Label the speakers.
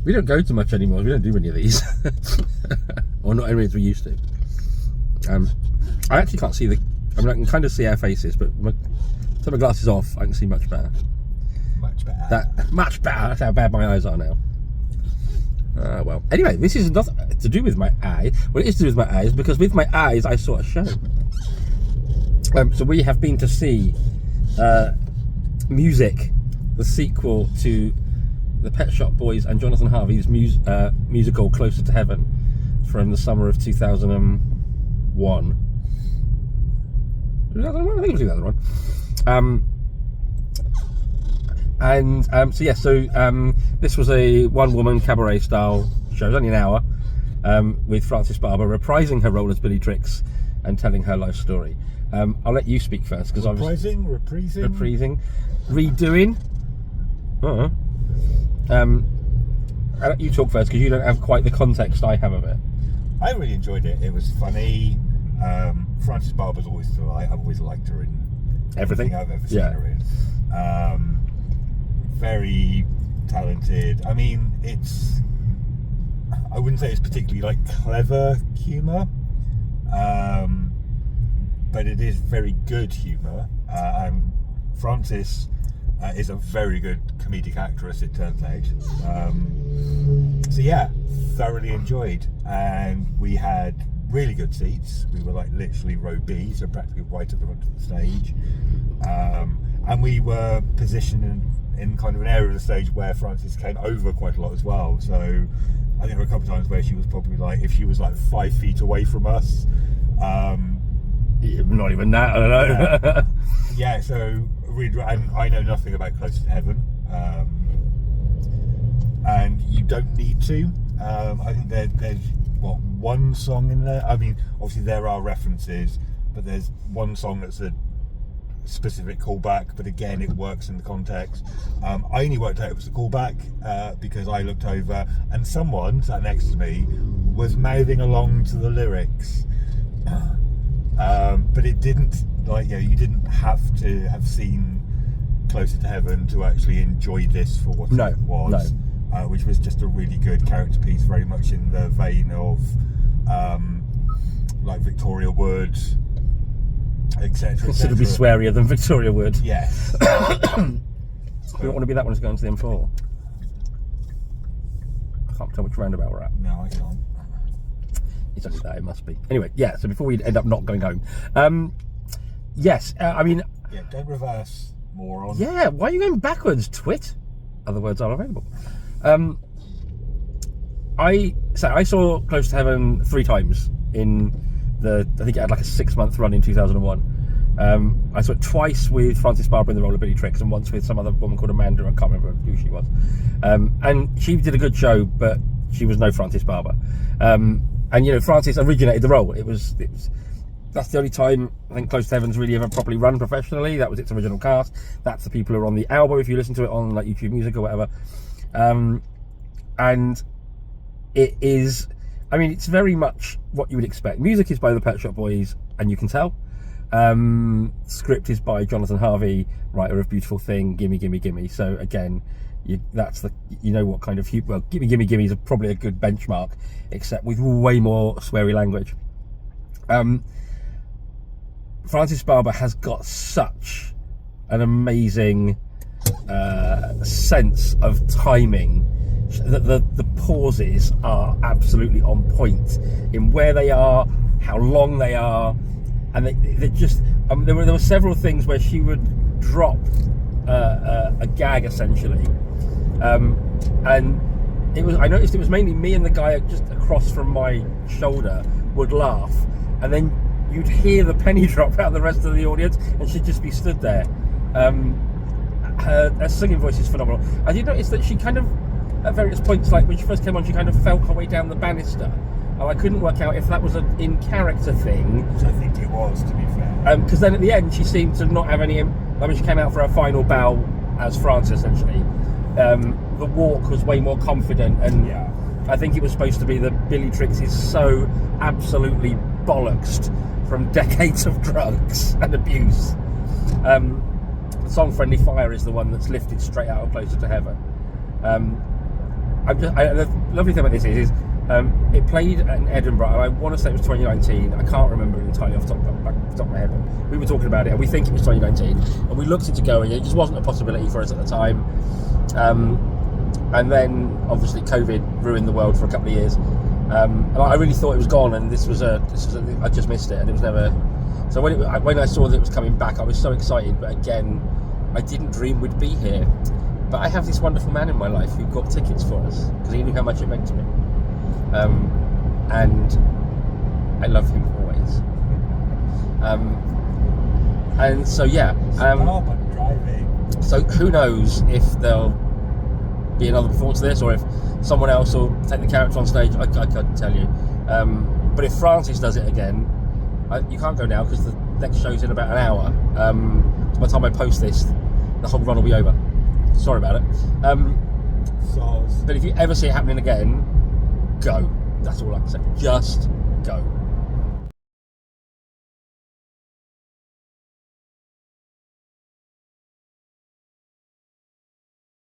Speaker 1: We don't go to much anymore. We don't do any of these. Or not any as we used to. I actually can't see I can kind of see our faces, but turn my glasses off, I can see much better.
Speaker 2: Much better.
Speaker 1: Much better. That's how bad my eyes are now. Well, anyway, this is not to do with my eye. Well, it is to do with my eyes, because with my eyes I saw a show. So we have been to see Musik, the sequel to the Pet Shop Boys and Jonathan Harvey's musical Closer to Heaven from the summer of 2001. 2001? I think it was 2001. This was a one-woman cabaret style show. It was only an hour, with Frances Barber reprising her role as Billy Trix and telling her life story. I'll let you speak first, because I was reprising, redoing. I'll let you talk first, because you don't have quite the context I have of it.
Speaker 2: I really enjoyed it. It was funny. Frances Barber's always a delight. I've always liked her in everything I've ever seen her in. Very talented. I mean, I wouldn't say it's particularly like clever humour, but it is very good humour. And Frances is a very good comedic actress, it turns out. So yeah, thoroughly enjoyed. And we had really good seats. We were like literally row B, so practically right at the front of the stage. And we were positioned in kind of an area of the stage where Frances came over quite a lot as well. So I think there were a couple of times where she was probably like, if she was like 5 feet away from us.
Speaker 1: Not even that, I don't know.
Speaker 2: Yeah, so and I know nothing about Closer to Heaven. And you don't need to. I think there's one song in there. I mean, obviously there are references, but there's one song that's a specific callback, but again it works in the context. I only worked out it was a callback because I looked over and someone sat next to me was mouthing along to the lyrics, but it didn't, like, you didn't have to have seen Closer to Heaven to actually enjoy this for what it was. Which was just a really good character piece, very much in the vein of like Victoria Wood, etc.
Speaker 1: Considerably swearier than Victoria Wood.
Speaker 2: Yes.
Speaker 1: We don't want to be that one who's going to the M4. I can't tell which roundabout we're at.
Speaker 2: No, I can't.
Speaker 1: It's only that, it must be. Anyway, yeah, so before we end up not going home. Yes, I mean...
Speaker 2: Yeah, don't reverse, moron.
Speaker 1: Yeah, why are you going backwards, twit? Other words are available. I saw Close to Heaven 3 times in I think it had like a 6-month run in 2001. I saw it twice with Frances Barber in the role of Billy Trix, and once with some other woman called Amanda. I can't remember who she was. And she did a good show, but she was no Frances Barber. And Frances originated the role. That's the only time I think Close to Heaven's really ever properly run professionally. That was its original cast. That's the people who are on the album, if you listen to it on like YouTube Music or whatever. And it is, I mean, it's very much what you would expect. Music is by the Pet Shop Boys, and you can tell. Script is by Jonathan Harvey, writer of Beautiful Thing, Gimme Gimme Gimme. So again, what kind of Gimme Gimme Gimme is probably a good benchmark, except with way more sweary language. Frances Barber has got such an amazing sense of timing. The pauses are absolutely on point in where they are, how long they are, and they just there were several things where she would drop a gag essentially, and I noticed it was mainly me and the guy just across from my shoulder would laugh, and then you'd hear the penny drop out of the rest of the audience, and she'd just be stood there. Her singing voice is phenomenal. I did notice that she kind of, at various points, like when she first came on, she kind of felt her way down the banister. And I couldn't work out if that was an in-character thing.
Speaker 2: Which I think it was, to be fair.
Speaker 1: Because then at the end, she seemed to not have any... I mean, she came out for her final bow as Frances, essentially. The walk was way more confident, and
Speaker 2: yeah.
Speaker 1: I think it was supposed to be that Billy Trix is so absolutely bollocksed from decades of drugs and abuse. The song Friendly Fire is the one that's lifted straight out of Closer to Heaven. The lovely thing about this is it played in Edinburgh, and I want to say it was 2019. I can't remember it entirely off the top of my head, but we were talking about it, and we think it was 2019, and we looked into going. It just wasn't a possibility for us at the time. And then obviously COVID ruined the world for a couple of years, and I really thought it was gone, and this was I just missed it, and it was never. So when I saw that it was coming back, I was so excited, but again, I didn't dream we'd be here. But I have this wonderful man in my life who got tickets for us because he knew how much it meant to me, and I love him always. And so yeah.
Speaker 2: Driving.
Speaker 1: So who knows if there'll be another performance of this, or if someone else will take the character on stage. I can't tell you. But if Frances does it again, you can't go now because the next show's in about an hour. So by the time I post this, the whole run will be over. Sorry about it. But if you ever see it happening again, go. That's all I can say. Just go.